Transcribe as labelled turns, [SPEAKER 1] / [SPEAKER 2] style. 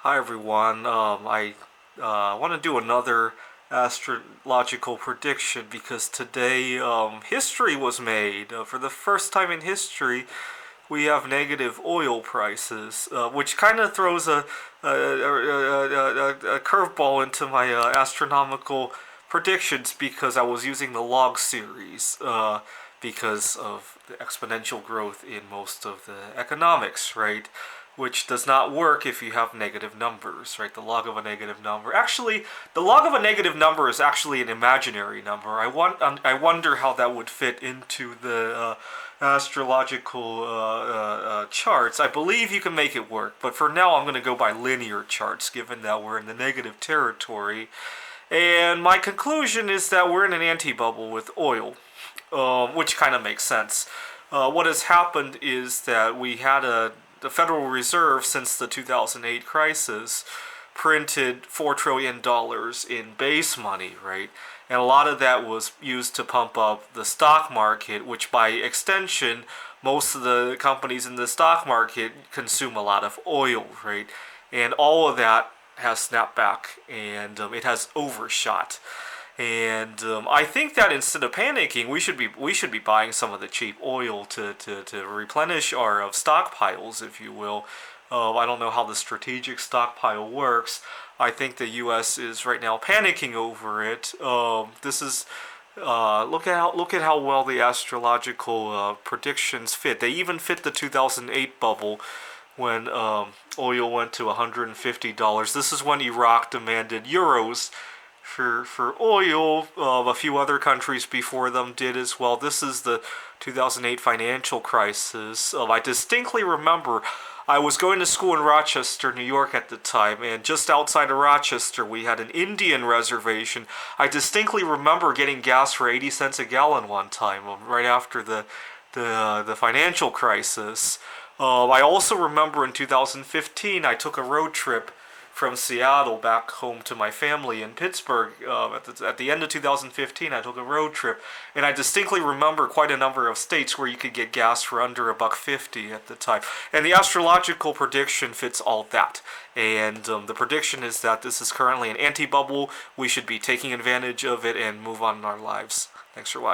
[SPEAKER 1] Hi everyone. I want to do another astrological prediction because today history was made. For the first time in history, we have negative oil prices, which kind of throws a curveball into my astronomical predictions because I was using the log series because of the exponential growth in most of the economics, right? Which does not work if you have negative numbers, right? The log of a negative number. Actually, the log of a negative number is actually an imaginary number. I wonder how that would fit into the astrological charts. I believe you can make it work, but for now I'm going to go by linear charts, given that we're in the negative territory. And my conclusion is that we're in an anti-bubble with oil, which kind of makes sense. What has happened is that we had the Federal Reserve, since the 2008 crisis, printed $4 trillion in base money, right? And a lot of that was used to pump up the stock market, which by extension, most of the companies in the stock market consume a lot of oil, right? And all of that has snapped back and it has overshot. And I think that instead of panicking, we should be buying some of the cheap oil to replenish our stockpiles, if you will. I don't know how the strategic stockpile works. I think the U.S. is right now panicking over it. This is look at how well the astrological predictions fit. They even fit the 2008 bubble when oil went to $150. This is when Iraq demanded euros for oil. A few other countries before them did as well. This is the 2008 financial crisis. I distinctly remember I was going to school in Rochester, New York at the time, and just outside of Rochester we had an Indian reservation. I distinctly remember getting gas for 80 cents a gallon one time, right after the financial crisis. I also remember in 2015 I took a road trip from Seattle back home to my family in Pittsburgh. At the end of 2015, I took a road trip, and I distinctly remember quite a number of states where you could get gas for under $1.50 at the time. And the astrological prediction fits all that. And the prediction is that this is currently an anti-bubble. We should be taking advantage of it and move on in our lives. Thanks for watching.